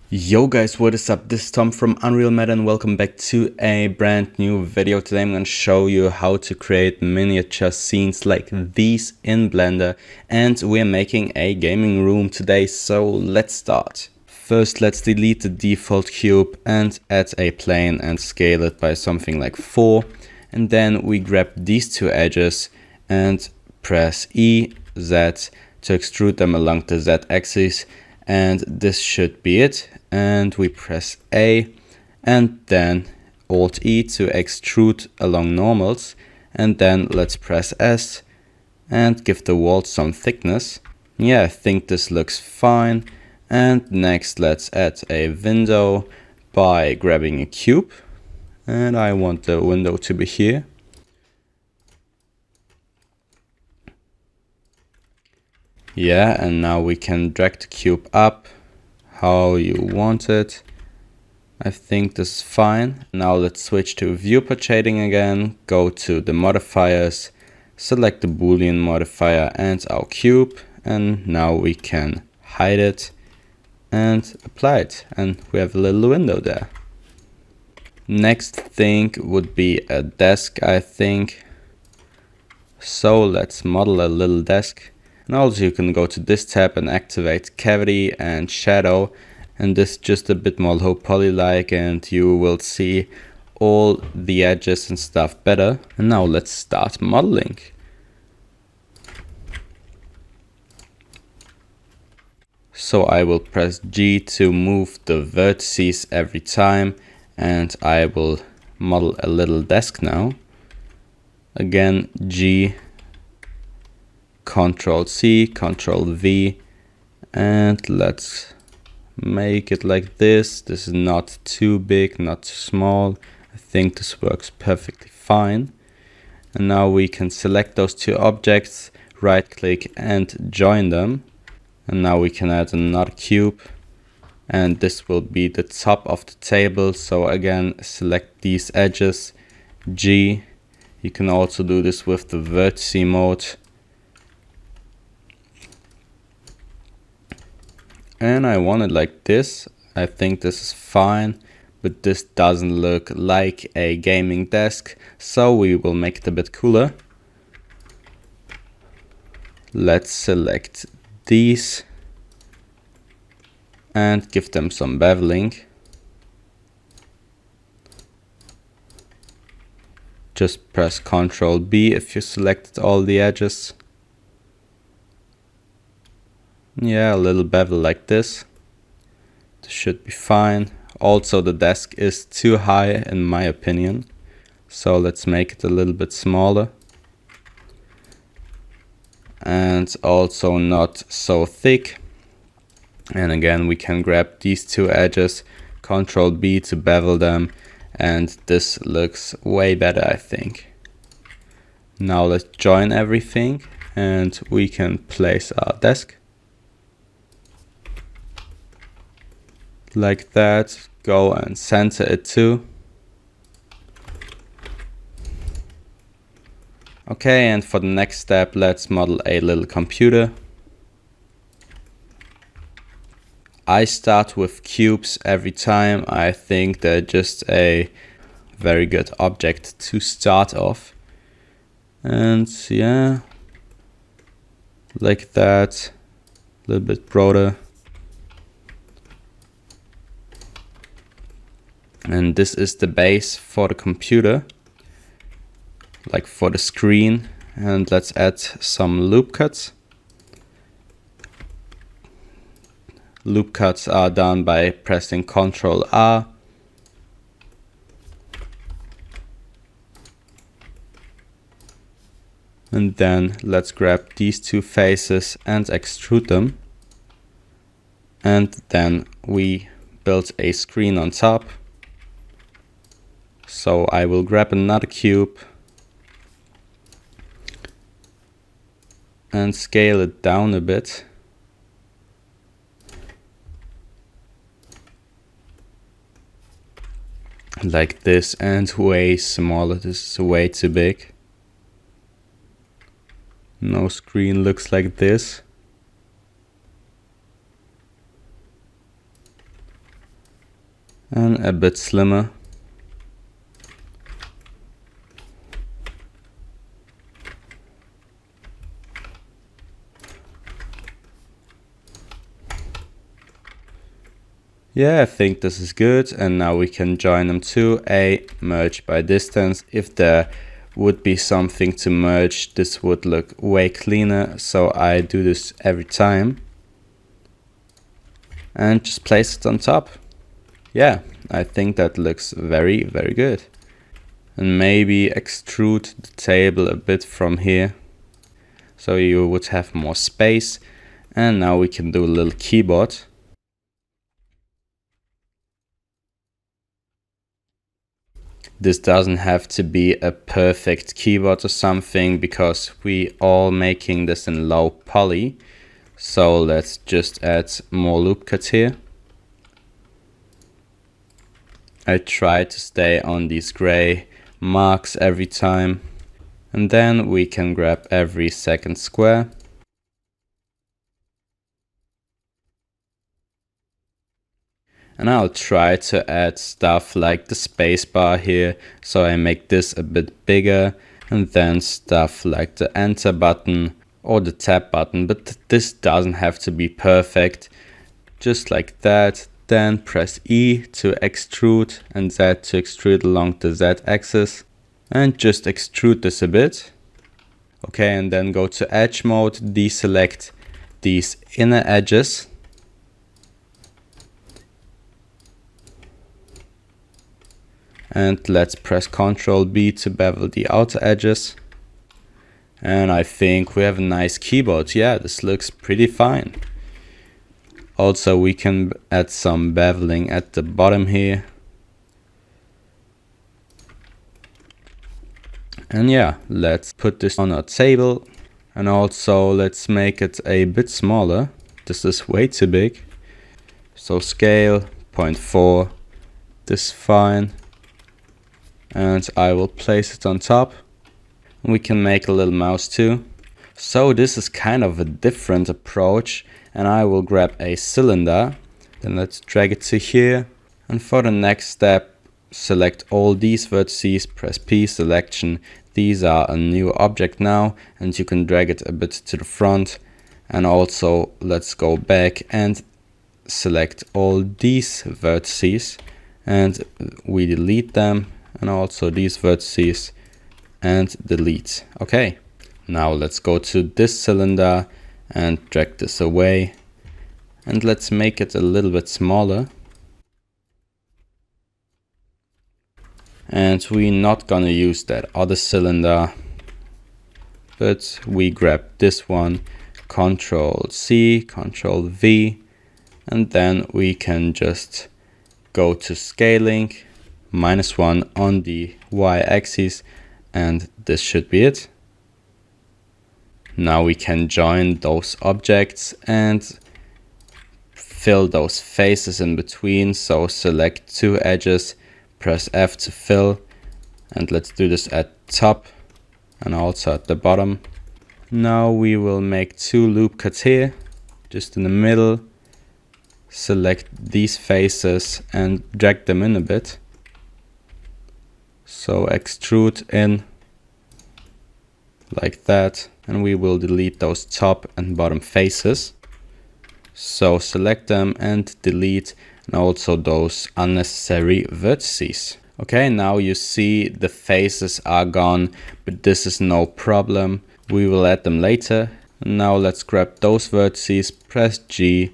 Yo guys, what is up? This is Tom from Unreal Meta and welcome back to a brand new video. Today I'm going to show you how to create miniature scenes like these in Blender, and we're making a gaming room today, so let's start. First, let's delete the default cube and add a plane and scale it by something like 4, and then we grab these two edges and press E, Z to extrude them along the Z axis. And this should be it, and we press A and then Alt E to extrude along normals, and then let's press S and give the wall some thickness. Yeah, I think this looks fine. And next let's add a window by grabbing a cube, and I want the window to be here. Yeah, and now we can drag the cube up how you want it. I think this is fine. Now let's switch to viewport shading again, go to the modifiers, select the Boolean modifier and our cube, and now we can hide it and apply it, and we have a little window there. Next thing would be a desk, I think. So let's model a little desk. And also you can go to this tab and activate cavity and shadow, and this is just a bit more low poly like, and you will see all the edges and stuff better. And now let's start modeling. So I will press G to move the vertices every time, and I will model a little desk now. Again, G, Control C, Control V, and let's make it like this. This is not too big, not too small. I think this works perfectly fine. And now we can select those two objects, right click and join them. And now we can add another cube, and this will be the top of the table. So again, select these edges, G. You can also do this with the vertice mode. And I want it like this. I think this is fine, but this doesn't look like a gaming desk, so we will make it a bit cooler. Let's select these and give them some beveling. Just press Ctrl B if you selected all the edges. Yeah, a little bevel like this. This should be fine. Also, the desk is too high in my opinion, so let's make it a little bit smaller. And also not so thick. And again, we can grab these two edges, Ctrl B to bevel them, and this looks way better, I think. Now let's join everything, and we can place our desk. Like that. Go and center it too. Okay, and for the next step, let's model a little computer. I start with cubes every time. I think they're just a very good object to start off. And yeah, like that, a little bit broader. And this is the base for the computer, like for the screen. And let's add some loop cuts. Loop cuts are done by pressing Ctrl R. And then let's grab these two faces and extrude them. And then we build a screen on top. So I will grab another cube and scale it down a bit. Like this, and way smaller. This is way too big. No screen looks like this. and a bit slimmer. Yeah, I think this is good, and now we can join them to a merge by distance. If there would be something to merge, this would look way cleaner, so I do this every time. And just place it on top. Yeah, I think that looks very, very good. And maybe extrude the table a bit from here, so you would have more space. And now we can do a little keyboard. This doesn't have to be a perfect keyboard or something, because we all making this in low poly. So let's just add more loop cuts here. I try to stay on these gray marks every time. And then we can grab every second square. And I'll try to add stuff like the spacebar here, so I make this a bit bigger, and then stuff like the enter button or the tab button, but this doesn't have to be perfect. Just like that. Then press E to extrude and Z to extrude along the Z axis, and just extrude this a bit. Okay, and then go to edge mode, deselect these inner edges. And let's press Ctrl B to bevel the outer edges. And I think we have a nice keyboard. Yeah, this looks pretty fine. Also, we can add some beveling at the bottom here. And yeah, let's put this on our table. And also let's make it a bit smaller. This is way too big. So scale 0.4. This is fine. And I will place it on top. We can make a little mouse too. So this is kind of a different approach, and I will grab a cylinder. Then let's drag it to here. And for the next step, select all these vertices, press P selection. These are a new object now, and you can drag it a bit to the front. And also let's go back and select all these vertices, and we delete them. And also these vertices and delete. Okay, now let's go to this cylinder and drag this away, and let's make it a little bit smaller. And we're not gonna use that other cylinder, but we grab this one, Ctrl C, Ctrl V, and then we can just go to scaling, -1 on the y-axis, and this should be it. Now we can join those objects and fill those faces in between. So select two edges, press F to fill, and let's do this at top and also at the bottom. Now we will make two loop cuts here, just in the middle. Select these faces and drag them in a bit. So extrude in like that, and we will delete those top and bottom faces. So select them and delete, and also those unnecessary vertices. Okay, now you see the faces are gone, but this is no problem. We will add them later. Now let's grab those vertices, press G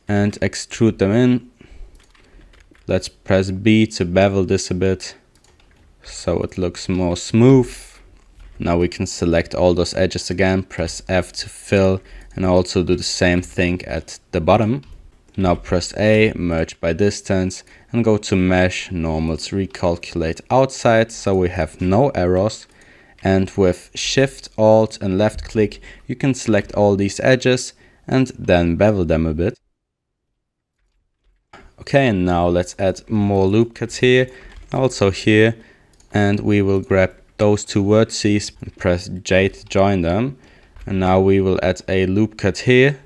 and extrude them in. Let's press B to bevel this a bit, so it looks more smooth. Now we can select all those edges again, press F to fill, and also do the same thing at the bottom. Now press A, merge by distance, and go to mesh, normals, recalculate outside, so we have no errors. And with Shift, Alt and left click, you can select all these edges and then bevel them a bit. Okay, and now let's add more loop cuts here, also here. And we will grab those two vertices and press J to join them. And now we will add a loop cut here.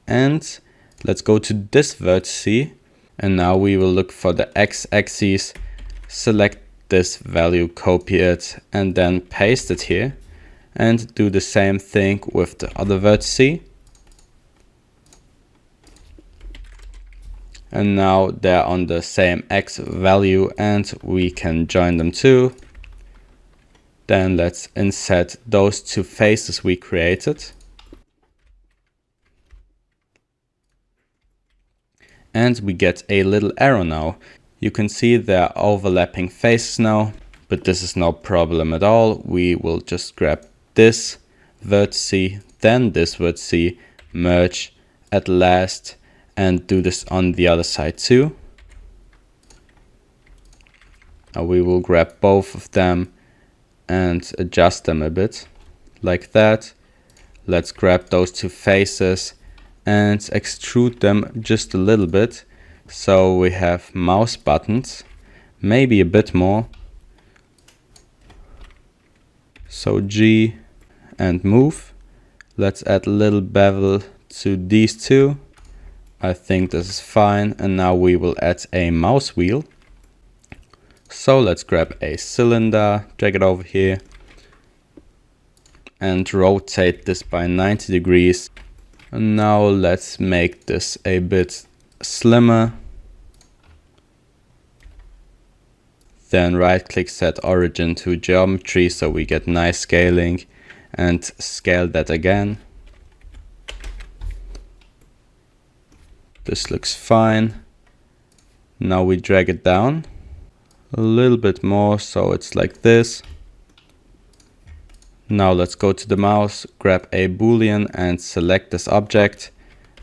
And let's go to this vertice And now we will look for the x-axis, select this value, copy it, and then paste it here. And do the same thing with the other vertice. And now they're on the same x value and we can join them too. Then let's inset those two faces we created. And we get a little arrow now. You can see they're overlapping faces now, but this is no problem at all. We will just grab this vertice, then this vertice, merge at last, and do this on the other side too. Now we will grab both of them and adjust them a bit, like that. Let's grab those two faces and extrude them just a little bit, so we have mouse buttons, maybe a bit more. So G and move. Let's add a little bevel to these two. I think this is fine. And now we will add a mouse wheel. So let's grab a cylinder, drag it over here, and rotate this by 90 degrees. And now let's make this a bit slimmer. Then right click, set origin to geometry, so we get nice scaling, and scale that again. This looks fine. Now we drag it down a little bit more, so it's like this. Now let's go to the mouse, grab a boolean and select this object,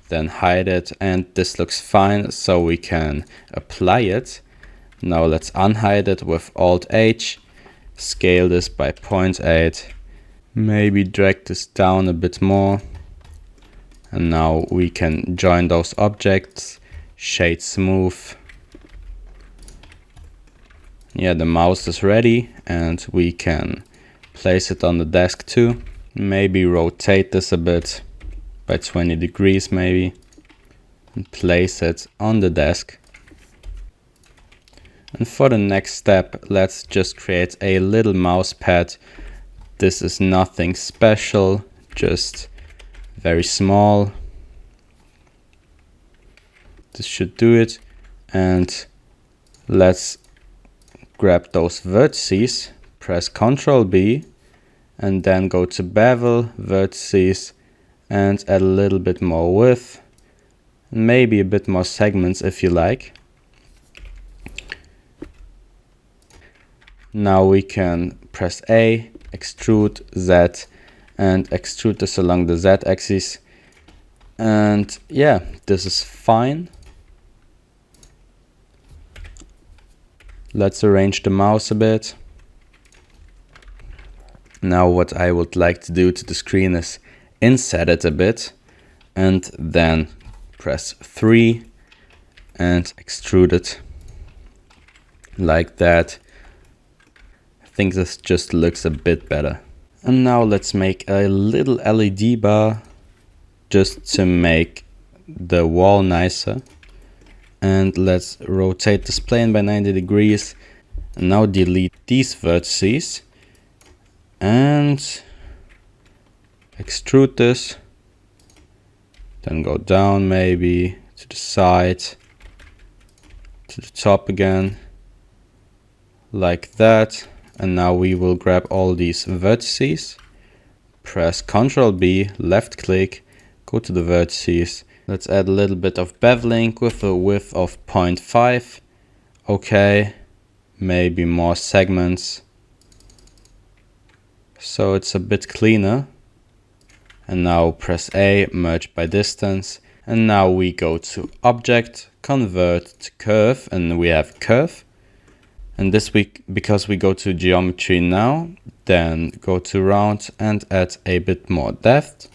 then hide it, and this looks fine, so we can apply it. Now let's unhide it with Alt H, scale this by 0.8, maybe drag this down a bit more. And now we can join those objects, shade smooth. Yeah, the mouse is ready and we can place it on the desk too. Maybe rotate this a bit by 20 degrees maybe, and place it on the desk. And for the next step, let's just create a little mouse pad. This is nothing special, just very small. This should do it. And let's grab those vertices, press Ctrl B, and then go to bevel, vertices, and add a little bit more width, maybe a bit more segments if you like. Now we can press A, extrude Z, and extrude this along the Z axis. And yeah, this is fine. Let's arrange the mouse a bit. Now what I would like to do to the screen is inset it a bit, and then press 3 and extrude it like that. I think this just looks a bit better. And now let's make a little LED bar just to make the wall nicer. And let's rotate this plane by 90 degrees. And now delete these vertices and extrude this. Then go down maybe to the side, to the top again, like that. And now we will grab all these vertices, press Ctrl B, left click, go to the vertices. Let's add a little bit of beveling with a width of 0.5. Okay, maybe more segments, so it's a bit cleaner. And now press A, merge by distance. And now we go to Object, Convert to Curve, and we have Curve. And this week, because we go to Geometry now, then go to Round and add a bit more depth,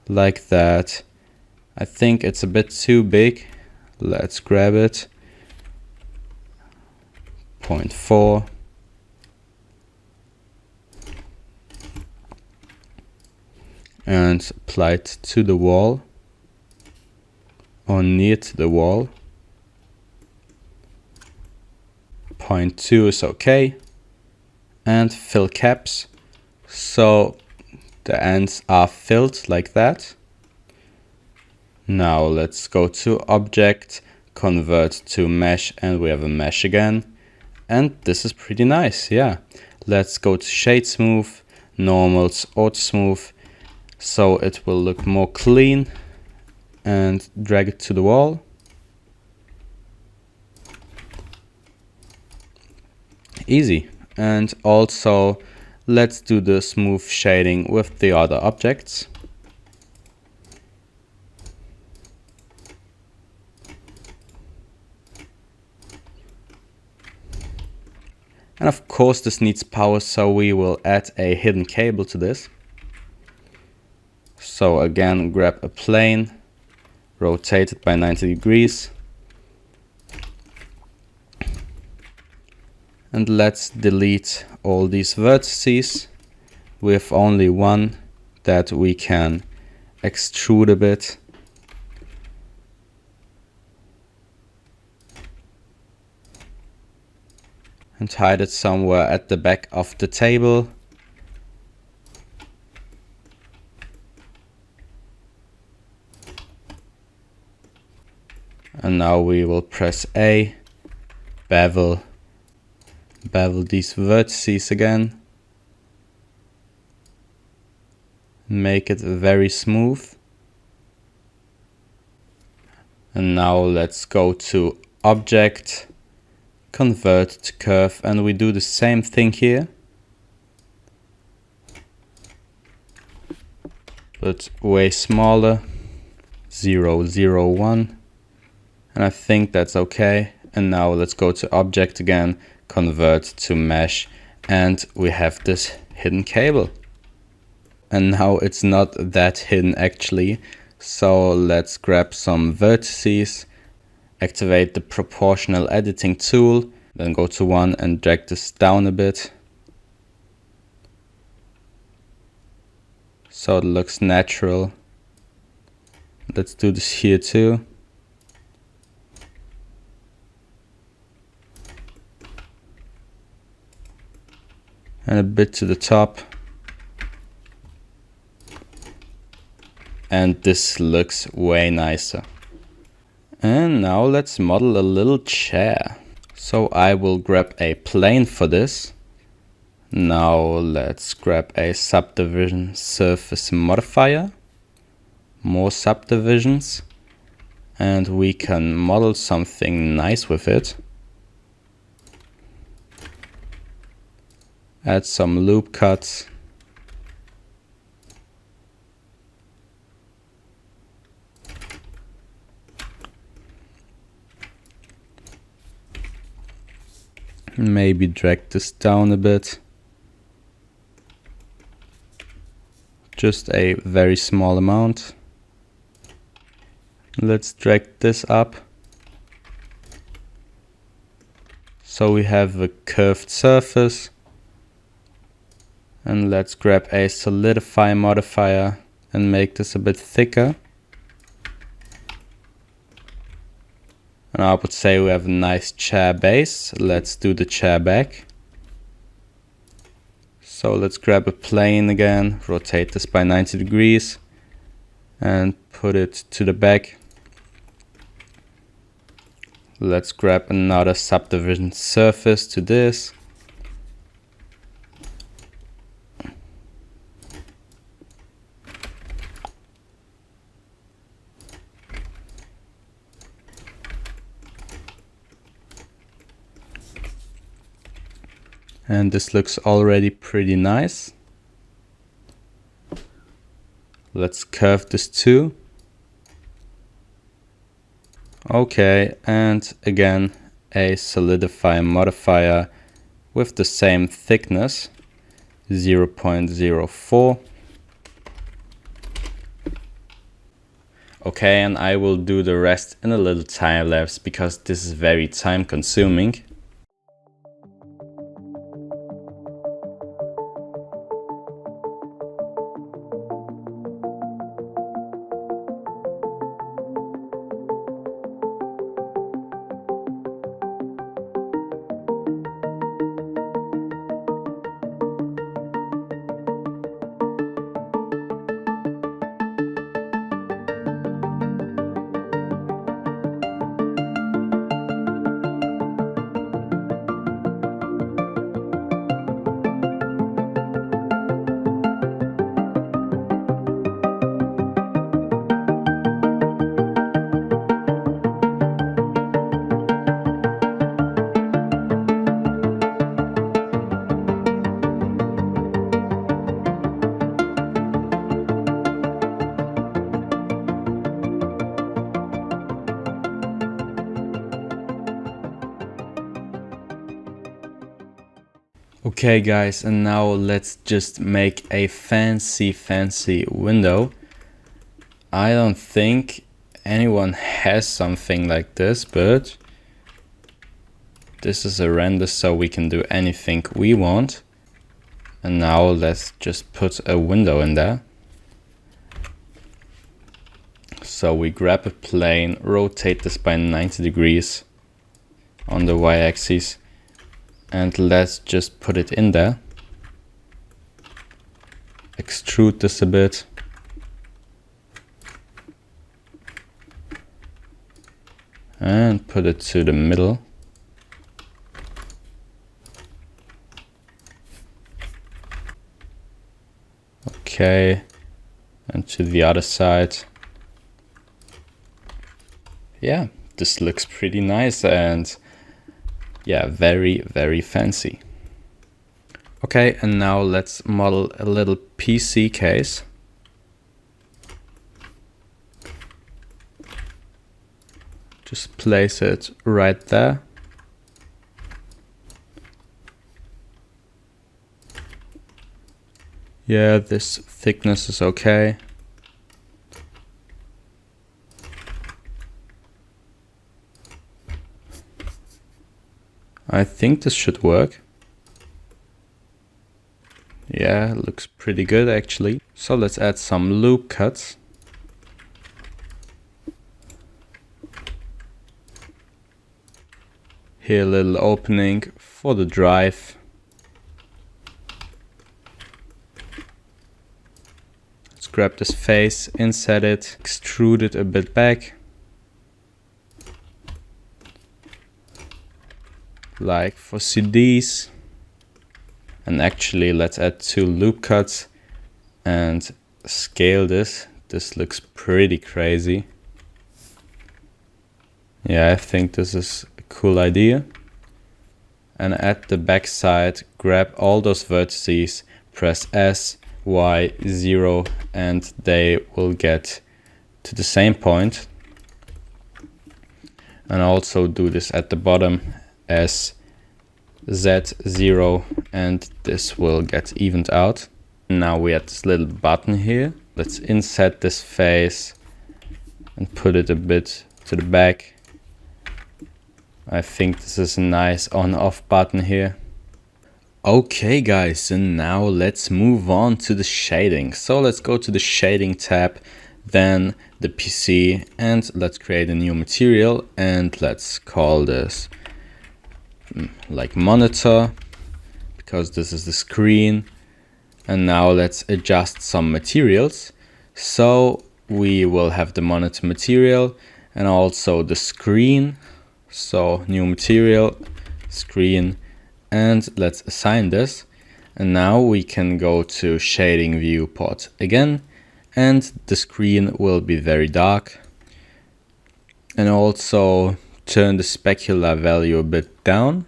like that. I think it's a bit too big. Let's grab it. 0.4. And apply it to the wall, or near to the wall. 0.2 is okay. And fill caps. So the ends are filled like that. Now let's go to object, convert to mesh, and we have a mesh again. And this is pretty nice, yeah. Let's go to shade smooth, normals, auto smooth, so it will look more clean, and drag it to the wall. Easy. And also let's do the smooth shading with the other objects. And of course this needs power, so we will add a hidden cable to this. So again, grab a plane, rotate it by 90 degrees. And let's delete all these vertices with only one that we can extrude a bit. And hide it somewhere at the back of the table. And now we will press A, bevel these vertices again. Make it very smooth. And now let's go to object, convert to curve, and we do the same thing here, but way smaller, 0, 0, 1, and I think that's okay. And now let's go to object again, convert to mesh, and we have this hidden cable. And now it's not that hidden actually, so let's grab some vertices, activate the proportional editing tool, then go to 1 and drag this down a bit so it looks natural. Let's do this here too. And a bit to the top. And this looks way nicer. And now let's model a little chair. So I will grab a plane for this. Now let's grab a subdivision surface modifier. More subdivisions. And we can model something nice with it. Add some loop cuts. Maybe drag this down a bit. Just a very small amount. Let's drag this up. So we have a curved surface. And let's grab a solidify modifier and make this a bit thicker. And I would say we have a nice chair base. Let's do the chair back. So let's grab a plane again, rotate this by 90 degrees and put it to the back. Let's grab another subdivision surface to this. And this looks already pretty nice. Let's curve this too. Okay, and again a solidify modifier with the same thickness, 0.04. Okay, and I will do the rest in a little time lapse because this is very time consuming. Okay guys, and now let's just make a fancy window. I don't think anyone has something like this, but this is a render, so we can do anything we want. And now let's just put a window in there. So we grab a plane, rotate this by 90 degrees on the y-axis, and let's just put it in there. Extrude this a bit. And put it to the middle. Okay, and to the other side. Yeah, this looks pretty nice and yeah, very fancy. Okay, and now let's model a little PC case. Just place it right there. Yeah, this thickness is okay. I think this should work. Yeah, looks pretty good actually. So let's add some loop cuts. Here a little opening for the drive. Let's grab this face, inset it, extrude it a bit back. Like for CDs. And actually let's add 2 loop cuts and scale this. This looks pretty crazy. Yeah, I think this is a cool idea. And at the back side, grab all those vertices, press S, Y, 0, and they will get to the same point. And also do this at the bottom as Z0, and this will get evened out. Now we add this little button here. Let's inset this face and put it a bit to the back. I think this is a nice on-off button here. Okay guys, and now let's move on to the shading. So let's go to the shading tab, then the PC, and let's create a new material, and let's call this like monitor, because this is the screen. And now let's adjust some materials. So we will have the monitor material and also the screen. So new material, screen, and let's assign this. And now we can go to shading viewport again, and the screen will be very dark. And also turn the specular value a bit down.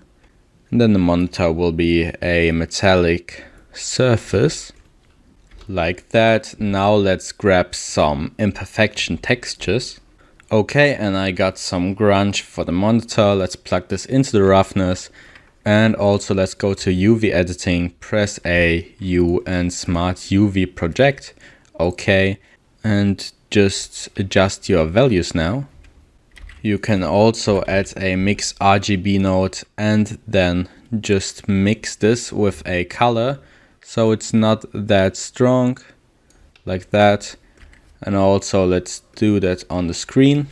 And then the monitor will be a metallic surface like that. Now let's grab some imperfection textures. Okay, and I got some grunge for the monitor. Let's plug this into the roughness. And also let's go to UV editing, press A, U, and smart UV project. Okay, and just adjust your values now. You can also add a mix RGB node and then just mix this with a color so it's not that strong, like that. And also let's do that on the screen.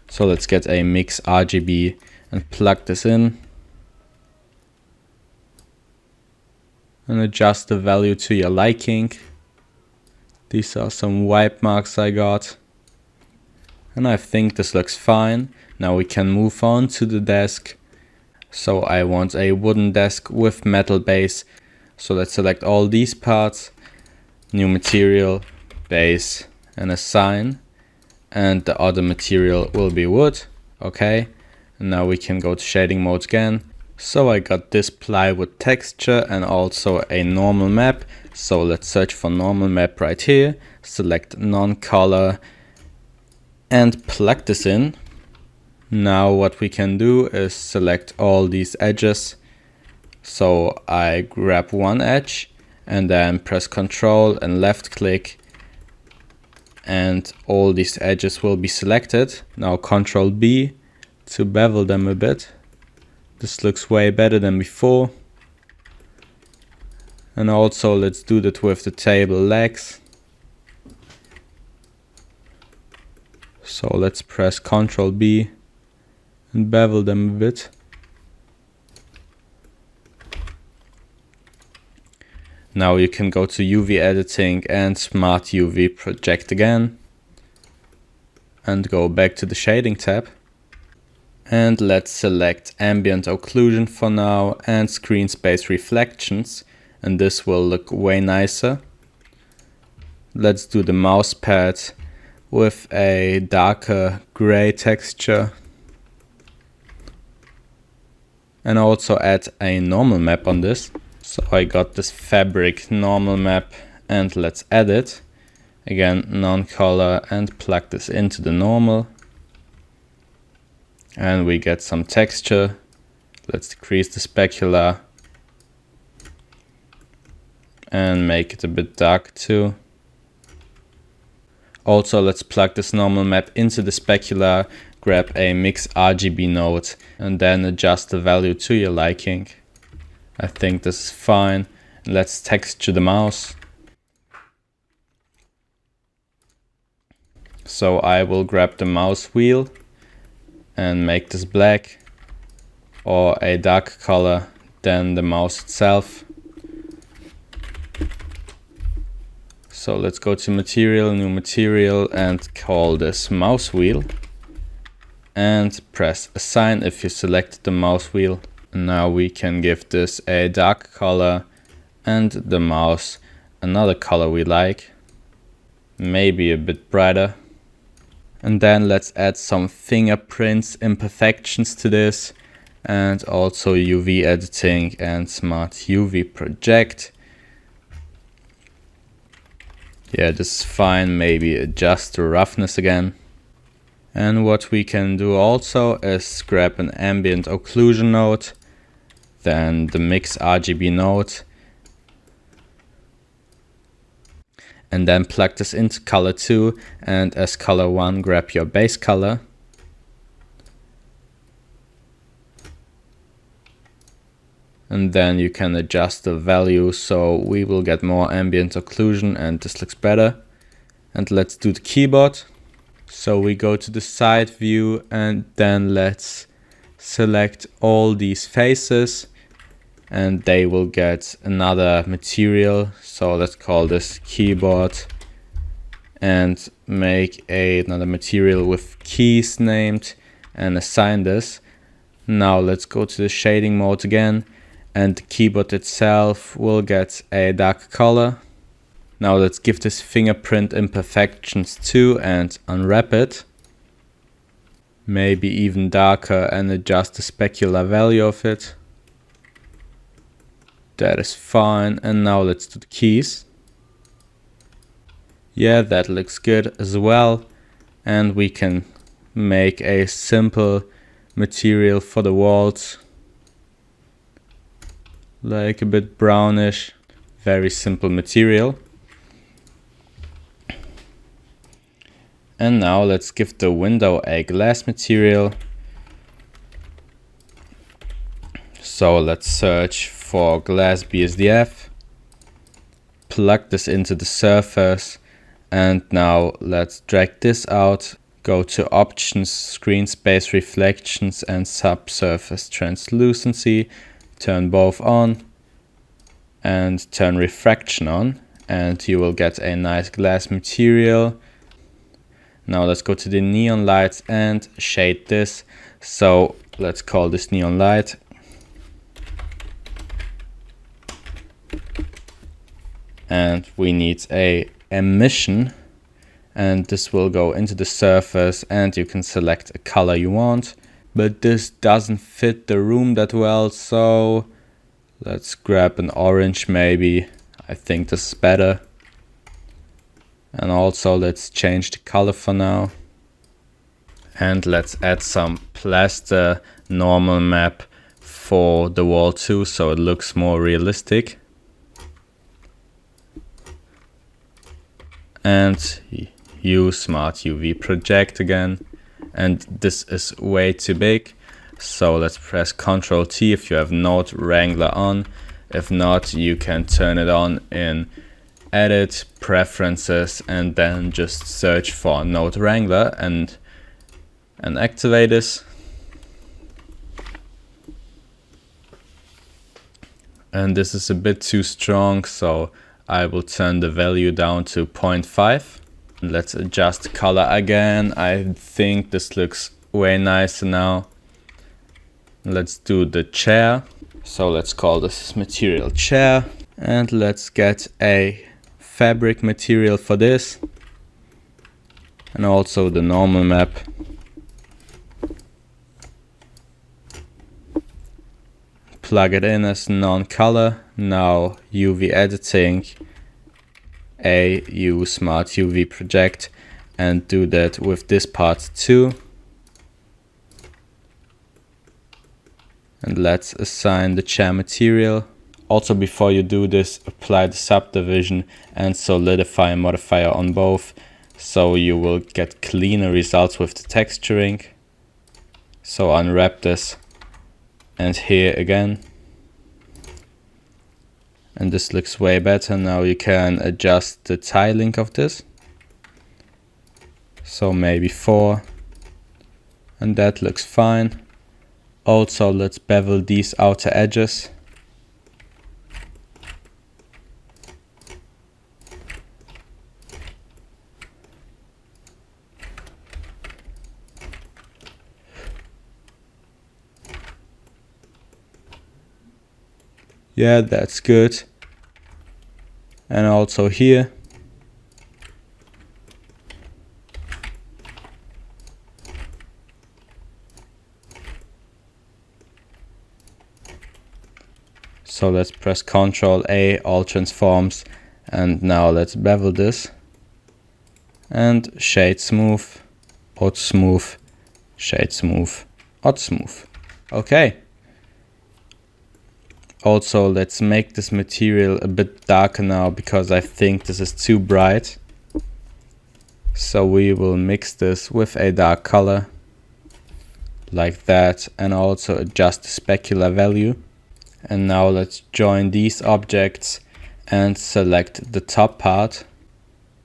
So let's get a mix RGB and plug this in. And adjust the value to your liking. These are some wipe marks I got. And I think this looks fine. Now we can move on to the desk. So I want a wooden desk with metal base. So let's select all these parts, new material, base, and assign. And the other material will be wood. Okay. And now we can go to shading mode again. So I got this plywood texture and also a normal map. So let's search for normal map right here. Select non-color and plug this in. Now what we can do is select all these edges So I grab one edge and then press Ctrl and left click, and all these edges will be selected. Now Ctrl B to bevel them a bit. This looks way better than before. And also let's do that with the table legs. So let's press Ctrl B and bevel them a bit. Now you can go to UV editing and Smart UV project again. And go back to the shading tab. And let's select ambient occlusion for now and screen space reflections. And this will look way nicer. Let's do the mouse pad with a darker gray texture. And also add a normal map on this. So I got this fabric normal map and let's add it. Again, non-color, and plug this into the normal. And we get some texture. Let's decrease the specular and make it a bit dark too. Also, let's plug this normal map into the specular, grab a mix RGB node and then adjust the value to your liking. I think this is fine. Let's texture the mouse. So I will grab the mouse wheel and make this black or a darker color than the mouse itself. So let's go to material, new material, and call this mouse wheel. And press assign if you selected the mouse wheel. Now we can give this a dark color and the mouse another color we like. Maybe a bit brighter. And then let's add some fingerprints imperfections to this, and also UV editing and Smart UV project. Yeah, this is fine. Maybe adjust the roughness again. And what we can do also is grab an ambient occlusion node, then the mix RGB node, and then plug this into color 2, and as color 1 grab your base color. And then you can adjust the value so we will get more ambient occlusion and this looks better. And let's do the keyboard. So we go to the side view and then let's select all these faces and they will get another material. So let's call this keyboard and make another material with keys named and assign this. Now let's go to the shading mode again, and the keyboard itself will get a dark color. Now let's give this fingerprint imperfections 2 and unwrap it. Maybe even darker, and adjust the specular value of it. That is fine. And now let's do the keys. Yeah, that looks good as well. And we can make a simple material for the walls. Like a bit brownish, very simple material. And now let's give the window a glass material. So let's search for glass BSDF, plug this into the surface, and now let's drag this out, go to options, screen space reflections and subsurface translucency, turn both on and turn refraction on, and you will get a nice glass material. Now let's go to the neon lights and shade this. So let's call this neon light. And we need a emission, and this will go into the surface, and you can select a color you want. But this doesn't fit the room that well, so let's grab an orange maybe. I think this is better. And also let's change the color for now. And let's add some plaster normal map for the wall too, so it looks more realistic. And use Smart UV Project again. And this is way too big, so let's press Ctrl T if you have Node Wrangler on. If not, you can turn it on in Edit, Preferences, and then just search for Node Wrangler and activate this. And this is a bit too strong, so I will turn the value down to 0.5. Let's adjust color again. I think this looks way nicer now. Let's do the chair. So let's call this material chair. And let's get a fabric material for this. And also the normal map. Plug it in as non-color. Now UV editing. Use Smart UV Project and do that with this part too. And let's assign the chair material. Also, before you do this, apply the subdivision and solidify modifier on both, so you will get cleaner results with the texturing. So unwrap this and here again. And this looks way better. Now you can adjust the tiling of this. So maybe 4. And that looks fine. Also, let's bevel these outer edges. Yeah, that's good. And also here. So let's press Ctrl A, all transforms, and now let's bevel this. And shade smooth, odd smooth, shade smooth, odd smooth. Okay. Also, let's make this material a bit darker now, because I think this is too bright. So we will mix this with a dark color, like that, and also adjust the specular value. And now let's join these objects and select the top part.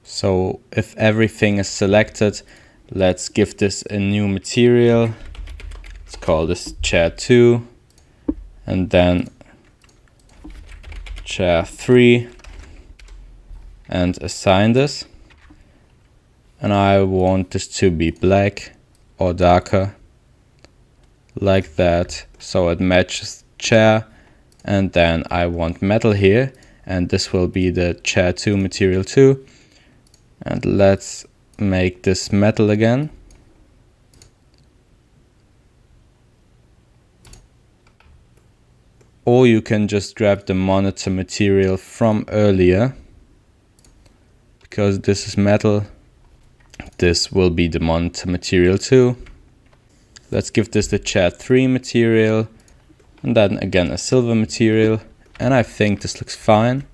So if everything is selected, let's give this a new material. Let's call this chair 2, and then chair 3, and assign this. And I want this to be black or darker, like that, so it matches chair. And then I want metal here, and this will be the chair 2 material 2. And let's make this metal again. Or you can just grab the monitor material from earlier, because this is metal. This will be the monitor material too. Let's give this the chair 3 material, and then again a silver material, and I think this looks fine.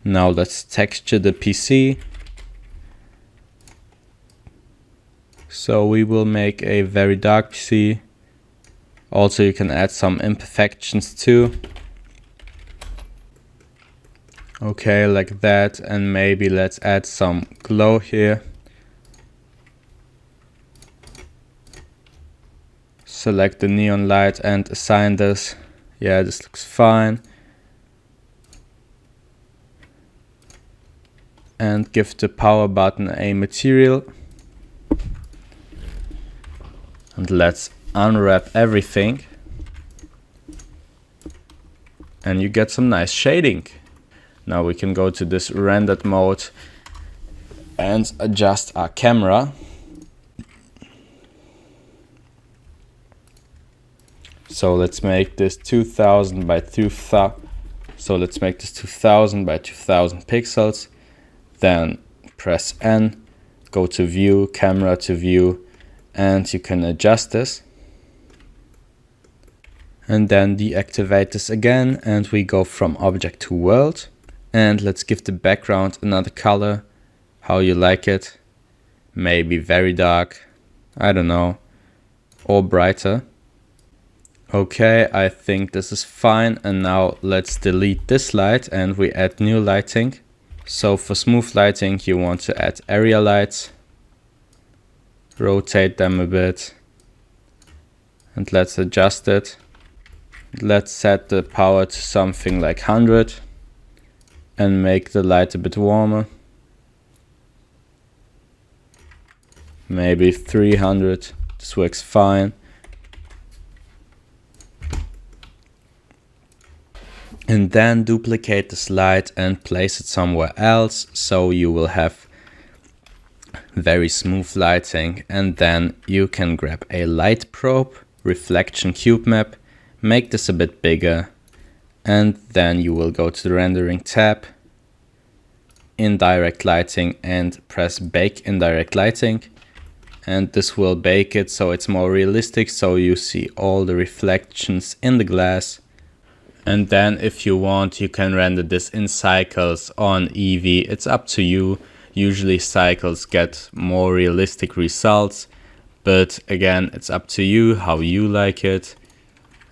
Now let's texture the PC. So we will make a very dark PC. Also, you can add some imperfections too. Okay, like that, and maybe let's add some glow here. Select the neon light and assign this. Yeah, this looks fine. And give the power button a material. And let's unwrap everything. And you get some nice shading. Now we can go to this rendered mode and adjust our camera. So let's make this 2000 by 2000. So let's make this 2000 by 2000 pixels. Then press N, go to view, camera to view, and you can adjust this. And then deactivate this again, and we go from object to world. And let's give the background another color, how you like it. Maybe very dark, I don't know, or brighter. Okay, I think this is fine. And now let's delete this light and we add new lighting. So for smooth lighting, you want to add area lights. Rotate them a bit. And let's adjust it. Let's set the power to something like 100 and make the light a bit warmer. Maybe 300, this works fine. And then duplicate this light and place it somewhere else, so you will have very smooth lighting. And then you can grab a light probe, reflection cube map, make this a bit bigger, and then you will go to the rendering tab, indirect lighting, and press bake indirect lighting. And this will bake it so it's more realistic, so you see all the reflections in the glass. And then if you want, you can render this in cycles on Eevee. It's up to you. Usually cycles get more realistic results, but again, it's up to you how you like it.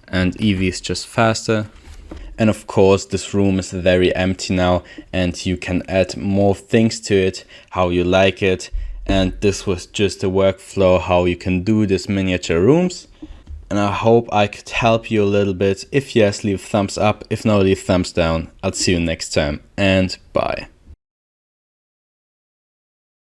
And Eevee is just faster. And of course, this room is very empty now, and you can add more things to it, how you like it. And this was just a workflow how you can do these miniature rooms. And I hope I could help you a little bit. If yes, leave a thumbs up. If no, leave thumbs down. I'll see you next time, and bye.